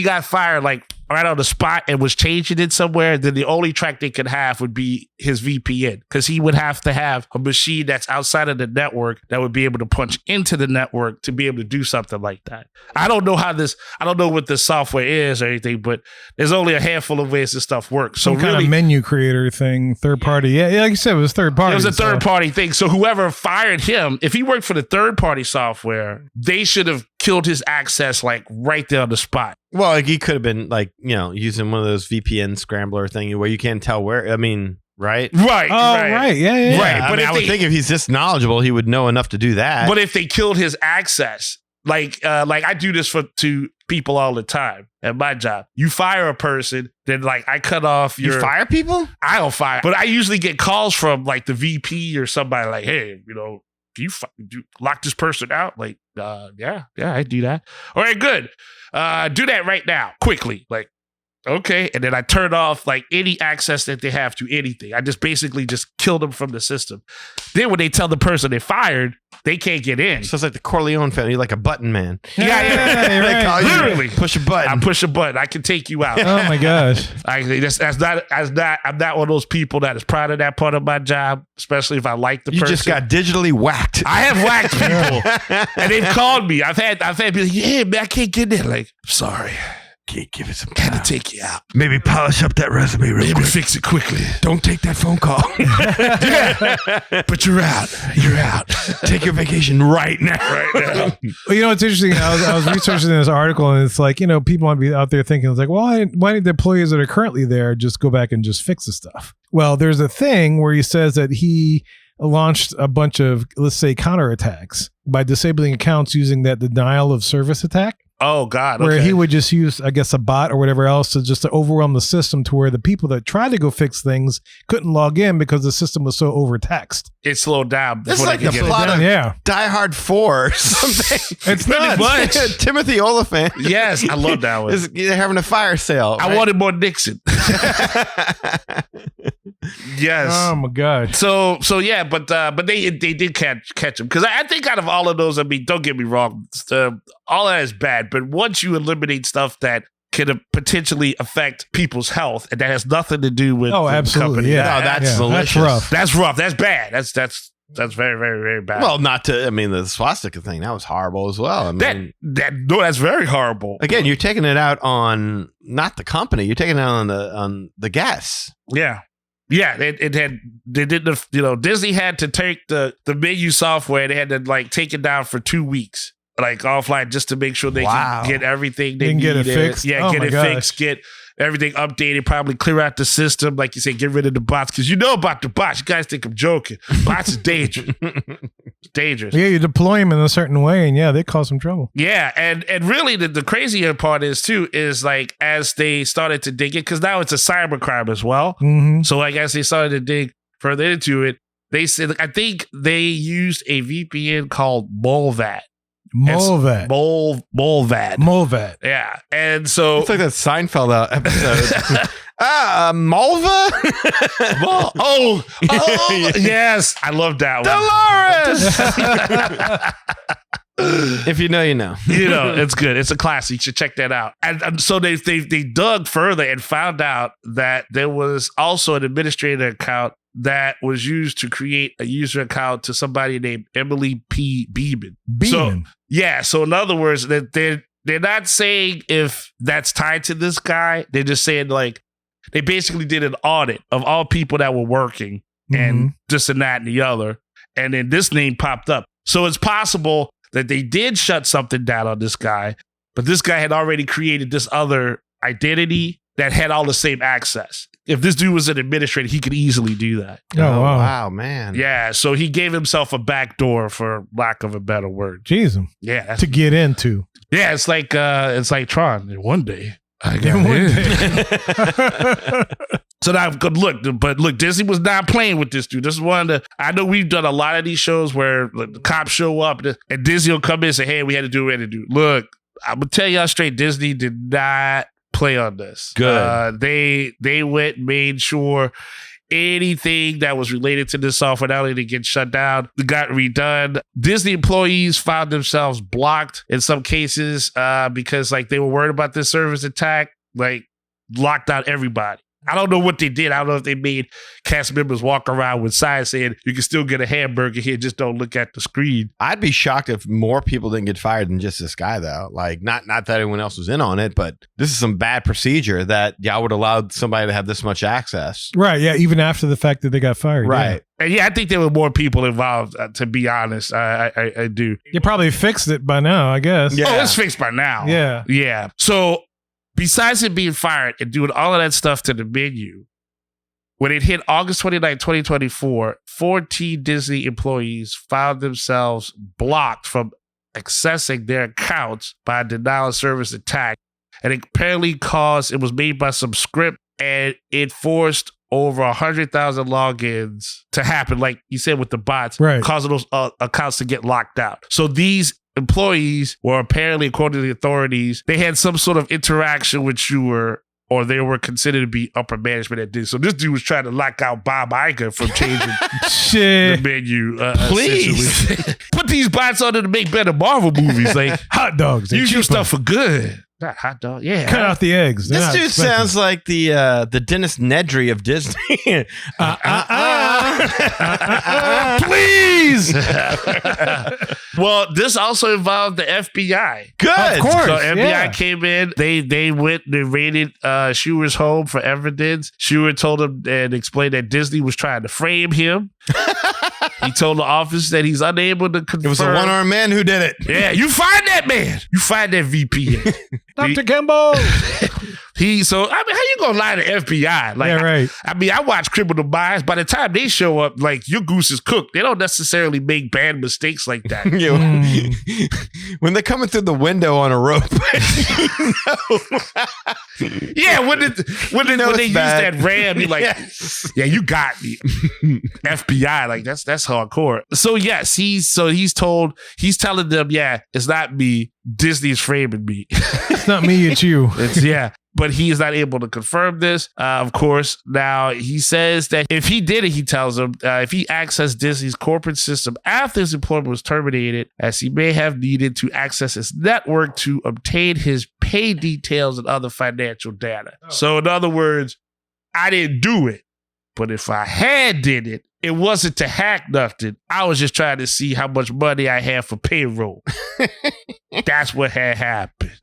got fired, like right on the spot and was changing it somewhere, then the only track they could have would be his VPN, because he would have to have a machine that's outside of the network that would be able to punch into the network to be able to do something like that. I don't know what this software is or anything, but there's only a handful of ways this stuff works. So Some kind of menu creator thing, third party. Yeah, like you said, it was third party. It was a third party thing. So whoever fired him, if he worked for the third party software, they should have killed his access like right there on the spot. Well, like he could have been like, using one of those VPN scrambler thing where you can't tell where. I mean, right? Right. Right. Yeah. Right. But I would think if he's this knowledgeable, he would know enough to do that. But if they killed his access, like I do this to people all the time at my job. You fire a person, then like I cut off your. You fire people? I don't fire, but I usually get calls from like the VP or somebody like, hey, can you lock this person out? Like, yeah, I do that. All right, good. Do that right now, quickly. Like, okay. And then I turn off like any access that they have to anything. I just basically kill them from the system. Then when they tell the person they fired, they can't get in. So it's like the Corleone family, like a button man. Yeah. They call you, Literally. Push a button. I push a button. I can take you out. Oh my gosh. I'm not one of those people that is proud of that part of my job, especially if I like the person. You just got digitally whacked. I have whacked people. And they've called me. I've had people like, yeah, man, I can't get in. Like, sorry. Can't give it some Had time. to take you out. Maybe polish up that resume real quick. Fix it quickly. Don't take that phone call. Yeah. But you're out. You're out. Take your vacation right now. Right now. Well, it's interesting. I was researching this article, and it's like, people might be out there thinking, it's like, well, why didn't the employees that are currently there just go back and just fix the stuff? Well, there's a thing where he says that he launched a bunch of, let's say, counterattacks by disabling accounts using that denial of service attack. Oh, God. Okay. Where he would just use, I guess, a bot or whatever else to overwhelm the system to where the people that tried to go fix things couldn't log in because the system was so overtaxed. It slowed down. This is like the plot of Die Hard 4 or something. It's pretty much. Timothy Oliphant. Yes, I love that one. They're having a fire sale. I wanted more Nixon. Yes. Oh my God. So yeah, but they did catch him, because I think out of all of those, I mean, don't get me wrong, all that is bad. But once you eliminate stuff that could potentially affect people's health and that has nothing to do with absolutely, the company, that's delicious. That's rough. That's rough. That's bad. That's very, very, very bad. Well, the swastika thing, that was horrible as well. I mean, that's very horrible. Again, you're taking it out on not the company, you're taking it out on the guests. Yeah. Yeah, Disney had to take the menu software. They had to take it down for 2 weeks, offline, just to make sure they can get everything they can needed. get it fixed. Yeah, get it fixed, get everything updated, probably clear out the system, like you say, get rid of the bots, because about the bots. You guys think I'm joking. Bots is dangerous. It's dangerous. Yeah, you deploy them in a certain way, and they cause some trouble. Yeah, and really the crazier part is as they started to dig it, because now it's a cybercrime as well. Mm-hmm. So as they started to dig further into it, they said, I think they used a VPN called MOW. Molvat. Yeah. And so it's like that Seinfeld episode. Malva? oh, yes. I love that one. If you know, you know. It's good. It's a classic. You should check that out. And so they dug further and found out that there was also an administrator account that was used to create a user account to somebody named Emily P. Beeman. So in other words, they're not saying if that's tied to this guy. They're just saying they basically did an audit of all people that were working and this and that and the other. And then this name popped up. So it's possible that they did shut something down on this guy, but this guy had already created this other identity that had all the same access. If this dude was an administrator, he could easily do that. Oh, wow. Wow, man. Yeah, so he gave himself a back door, for lack of a better word. Jeez, Yeah, that's, to get into. yeah, it's like Tron. One day I got in. So now, look, Disney was not playing with this dude. This is one of the, I know we've done a lot of these shows where the cops show up and Disney will come in and say, hey, we had to do what we had to do. Look, I'm going to tell y'all straight, Disney did not play on this. Good. They went and made sure anything that was related to this software not only did it get shut down, it got redone. Disney employees found themselves blocked in some cases because like they were worried about this service attack, like locked out everybody. I don't know what they did. I don't know if they made cast members walk around with signs saying you can still get a hamburger here, just don't look at the screen. I'd be shocked if more people didn't get fired than just this guy, though. Like, not that anyone else was in on it, but this is some bad procedure that y'all would allow somebody to have this much access. Right, yeah, even after the fact that they got fired. Right. And yeah, I think there were more people involved, to be honest. I do. Yeah. You probably fixed it by now, I guess. Yeah. Oh, it's fixed by now. Yeah. Yeah. So besides it being fired and doing all of that stuff to the menu, when it hit August 29, 2024, 14 Disney employees found themselves blocked from accessing their accounts by a denial of service attack. And it apparently it was made by some script, and it forced over 100,000 logins to happen, like you said, with the bots, right, causing those accounts to get locked out. So these employees were apparently, according to the authorities, they had some sort of interaction with Schuer, or they were considered to be upper management at Disney. So this dude was trying to lock out Bob Iger from changing the menu. Please. Put these bots on to make better Marvel movies. Like hot dogs. use your stuff for good. Not hot dog. Yeah. Cut out the eggs. They're This not dude expensive. sounds like the Dennis Nedry of Disney. Please. Well, this also involved the FBI. Good. Of course. So FBI yeah. came in. They went. They raided Schuer's home for evidence. Schuer told him and explained that Disney was trying to frame him. He told the office that he's unable to confirm. It was a one-armed man who did it. Yeah, you find that man. You find that VP. Dr. Kimbo. So I mean, how you gonna lie to FBI? Like, Yeah, right. I mean, I watch Criminal Minds. By the time they show up, like your goose is cooked. They don't necessarily make bad mistakes like that. When they're coming through the window on a rope. Yeah, when they use that ram, you're like, yeah, you got me. FBI, like that's hardcore. So yes, he's telling them, yeah, it's not me. Disney's framing me. It's not me, it's you. But he is not able to confirm this. Of course, now he says that if he did it, he tells them, if he accessed Disney's corporate system after his employment was terminated, as he may have needed to access his network to obtain his pay details and other financial data. So in other words, I didn't do it, but if I had did it, it wasn't to hack nothing. I was just trying to see how much money I had for payroll. That's what had happened.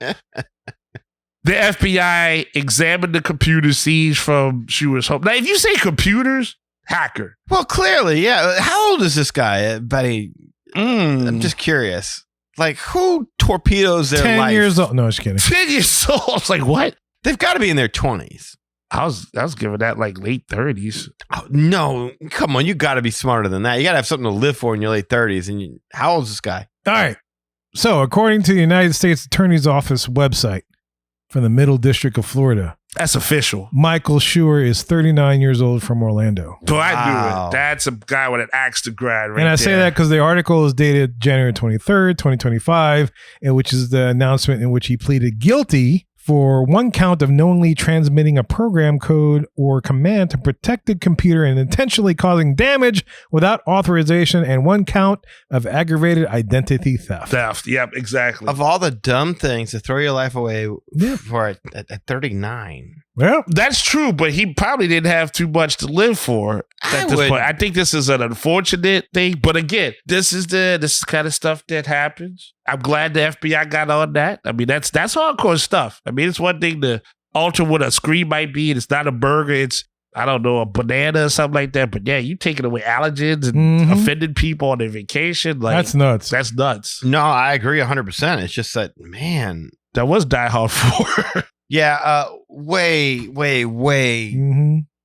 The FBI examined the computer seized from Schuer's home. Now, if you say computers, hacker. Well, clearly, yeah. How old is this guy, Betty? I'm just curious. Like, who torpedoes their 10 life? years old. No, just kidding. 10 years old. I was like, what? They've got to be in their 20s. I was giving that like late 30s. Oh, no, come on. You got to be smarter than that. You got to have something to live for in your late 30s. And how old is this guy? All right. So, according to the United States Attorney's Office website from the Middle District of Florida, That's official. Michael Schuer is 39 years old from Orlando. So I knew Wow. it. That's a guy with an axe to grind right And I say there. that because the article is dated January 23rd, 2025, which is the announcement in which he pleaded guilty for one count of knowingly transmitting a program code or command to protected computer and intentionally causing damage without authorization, and one count of aggravated identity theft. Theft. Yep, exactly. Of all the dumb things to throw your life away Yeah. for at 39. Well, That's true, but he probably didn't have too much to live for at this point. I think this is an unfortunate thing, but again, this is kind of stuff that happens. I'm glad the FBI got on that. I mean, that's hardcore stuff. I mean, it's one thing to alter what a screen might be, and it's not a burger. It's I don't know, a banana or something like that. But yeah, you taking away allergens and offending people on their vacation. Like, That's nuts. That's nuts. No, I agree 100%. It's just that, man. That was Die Hard 4. Yeah, way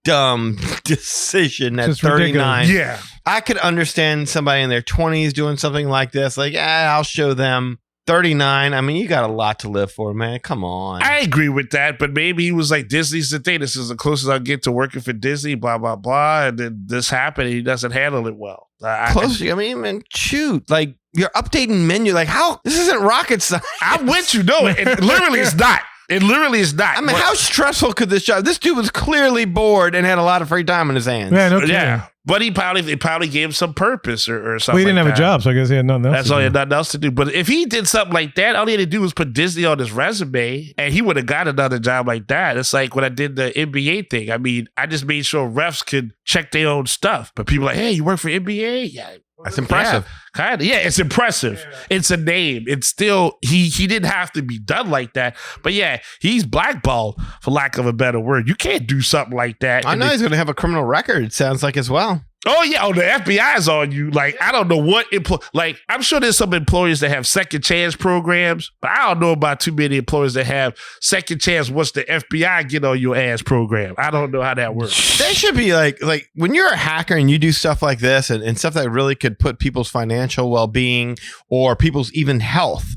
dumb decision at Just 39. ridiculous. Yeah. I could understand somebody in their 20s doing something like this. Like, I'll show them. 39. I mean, you got a lot to live for, man. Come on. I agree with that, but maybe he was like, Disney's the thing. This is the closest I'll get to working for Disney, blah, blah, blah. And then this happened and he doesn't handle it well. Close. I mean, man, shoot. Like, you're updating menu. Like, how? This isn't rocket science. I'm with you. No, it literally is not. It literally is not. I mean, how stressful could this job? This dude was clearly bored and had a lot of free time on his hands. Yeah, no kidding. Yeah. But it probably gave him some purpose or something. Well, he didn't like have a that. job, so I guess he had nothing else. That's to all he do. had nothing else to do. But if he did something like that, all he had to do was put Disney on his resume and he would have got another job like that. It's like when I did the NBA thing. I mean, I just made sure refs could check their own stuff. But people are like, hey, you work for NBA? Yeah. That's impressive. Yeah, kind of. Yeah, it's impressive. It's a name. It's still, he didn't have to be done like that. But yeah, he's blackballed, for lack of a better word. You can't do something like that. I know he's going to have a criminal record, it sounds like, as well. Oh, yeah. Oh, the FBI's on you. Like, I don't know what like, I'm sure there's some employers that have second chance programs, but I don't know about too many employers that have second chance once the FBI get on your ass program. I don't know how that works. They should be like when you're a hacker and you do stuff like this and stuff that really could put people's financial well-being or people's even health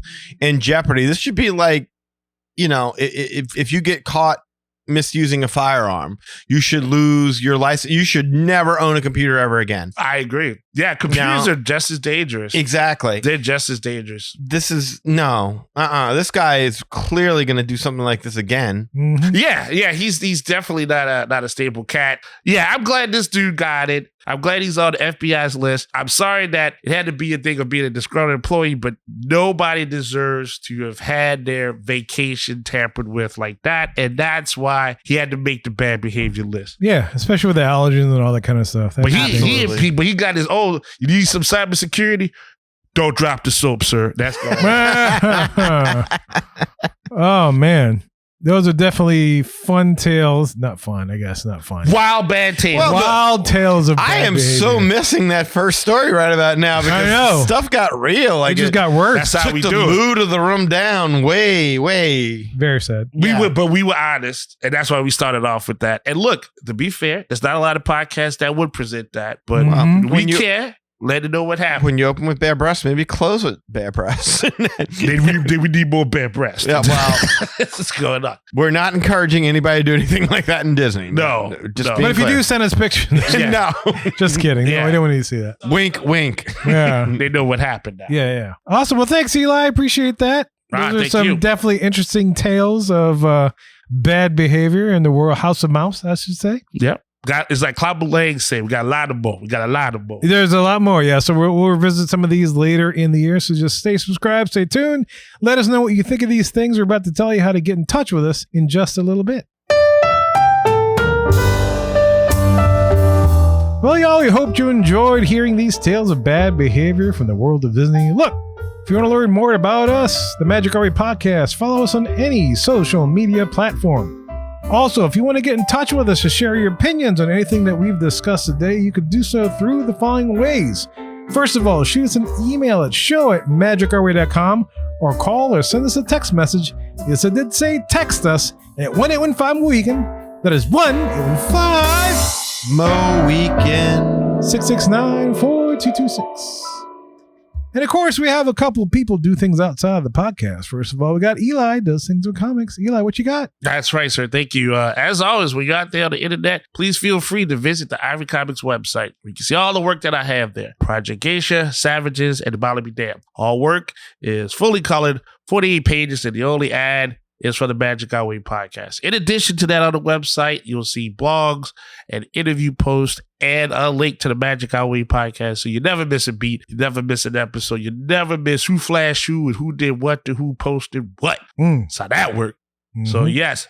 in jeopardy. This should be like, you know, if you get caught misusing a firearm, you should lose your license. You should never own a computer ever again. I agree. Yeah, computers are just as dangerous. Exactly. They're just as dangerous. This is this guy is clearly going to do something like this again. Yeah, he's definitely not a stable cat. Yeah, I'm glad this dude got it. I'm glad he's on the FBI's list. I'm sorry that it had to be a thing of being a disgruntled employee, but nobody deserves to have had their vacation tampered with like that, and that's why he had to make the bad behavior list. Yeah, especially with the allergens and all that kind of stuff. But he got his own. You need some cybersecurity? Don't drop the soap, sir. That's going. Oh man. Those are definitely fun tales. Not fun, I guess. Not fun. Wild bad tales. Well, Wild tales of bad I am behavior. so missing that first story right about now because I know. stuff got real. Like It just got worse. That's how took we the do it. mood of the room down way. Very sad. We were honest, and that's why we started off with that. And look, to be fair, there's not a lot of podcasts that would present that, but we When you- care. Let it know what happened. When you open with bare breasts, maybe close with bare breasts. Then we need more bare breasts. Yeah, well, That's what's going on. we're not encouraging anybody to do anything like that in Disney. No. Just No. being But if you clear. do send us pictures, Yeah. No. just kidding. Yeah. No, we don't want you to see that. Wink, wink. Yeah. They know what happened now. Yeah. Awesome. Well, thanks, Eli. I appreciate that. Ah, Those are thank some you. definitely interesting tales of bad behavior in the world, House of Mouse, I should say. Yep. It's like Cloud Lang say, we got a lot of more. There's a lot more, yeah. So we'll revisit some of these later in the year. So just stay subscribed, stay tuned. Let us know what you think of these things. We're about to tell you how to get in touch with us in just a little bit. Well, y'all, we hope you enjoyed hearing these tales of bad behavior from the world of Disney. Look, if you want to learn more about us, the Magic Our Way Podcast, follow us on any social media platform. Also, if you want to get in touch with us to share your opinions on anything that we've discussed today, you could do so through the following ways. First of all, shoot us an email at show@magicourway.com or call or send us a text message. Yes, I did say text us at 1-815-WEEKEND. That is 1-815 Mo Weekend. 669-4226. And of course, we have a couple of people do things outside of the podcast. First of all, we got Eli, does things with comics. Eli, what you got? That's right, sir. Thank you. As always, when you're out there on the internet, please feel free to visit the Ivory Comics website. You can see all the work that I have there. Project Geisha, Savages, and The Bottle Be Damned. All work is fully colored, 48 pages, and the only ad is for the Magic Our Way podcast. In addition to that, on the website, you'll see blogs and interview posts and a link to the Magic Our Way podcast. So you never miss a beat. You never miss an episode. You never miss who flashed who and who did what to who posted what. That's how that worked. So yes,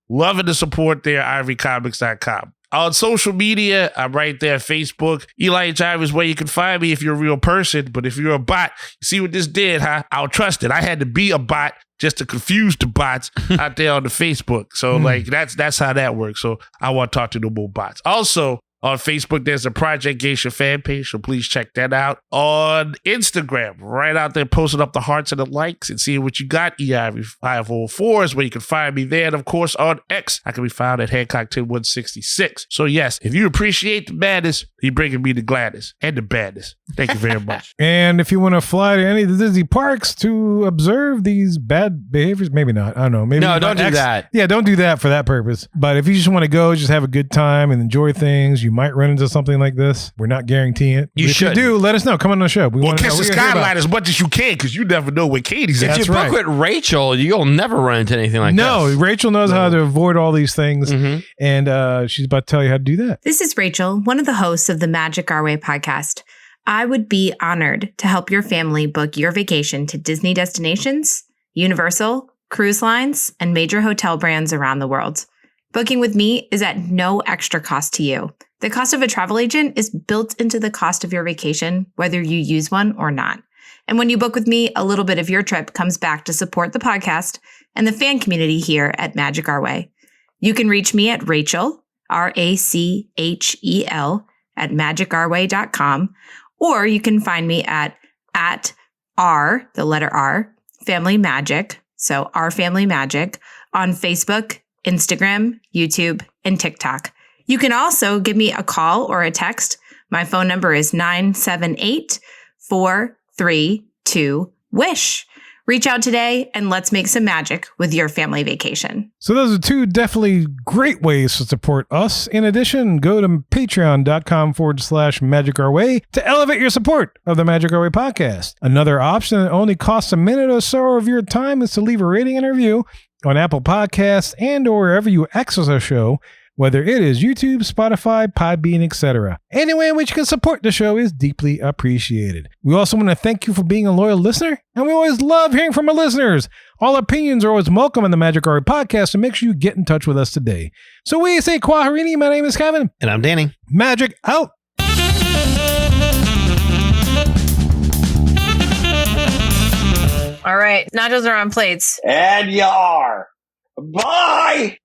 loving the support there, ivorycomics.com. On social media, I'm right there. Facebook, Eli Jive is where you can find me if you're a real person. But if you're a bot, you see what this did, huh? I'll trust it. I had to be a bot just to confuse the bots out there on the Facebook. So like that's how that works. So I want to talk to no more bots. Also, on Facebook, there's a Project Geisha fan page, so please check that out. On Instagram, right out there, posting up the hearts and the likes and seeing what you got. EIV504 is where you can find me there. And of course, on X, I can be found at Hancock10166. So yes, if you appreciate the madness, you're bringing me the gladness and the badness. Thank you very much. And if you want to fly to any of the Disney parks to observe these bad behaviors, maybe not. I don't know. Maybe No, don't do that. Yeah, don't do that for that purpose. But if you just want to go, just have a good time and enjoy things, you might run into something like this. We're not guaranteeing it. You if should. you do, let us know. Come on the show. We Well, wanna kiss know. the We gotta hear skyline about as much as you can because you never know where Katie's If at. you book with Rachel, you'll never run into anything like No, this. Rachel knows how to avoid all these things, Mhm. and she's about to tell you how to do that. This is Rachel, one of the hosts of the Magic Our Way podcast. I would be honored to help your family book your vacation to Disney destinations, Universal, cruise lines, and major hotel brands around the world. Booking with me is at no extra cost to you. The cost of a travel agent is built into the cost of your vacation, whether you use one or not. And when you book with me, a little bit of your trip comes back to support the podcast and the fan community here at Magic Our Way. You can reach me at Rachel, RACHEL, at magicourway.com, or you can find me at R, the letter R, Family Magic, so Our Family Magic, on Facebook, Instagram, YouTube, and TikTok. You can also give me a call or a text. My phone number is 978-432-WISH. Reach out today and let's make some magic with your family vacation. So those are two definitely great ways to support us. In addition, go to patreon.com/Magic Our Way to elevate your support of the Magic Our Way podcast. Another option that only costs a minute or so of your time is to leave a rating and review on Apple Podcasts and or wherever you access our show, whether it is YouTube, Spotify, Podbean, etc. Any way in which you can support the show is deeply appreciated. We also want to thank you for being a loyal listener, and we always love hearing from our listeners. All opinions are always welcome on the Magic Our Way podcast, so make sure you get in touch with us today. So we say Kwaharini, my name is Kevin. And I'm Danny. Magic out. All right, nachos are on plates. And you are. Bye!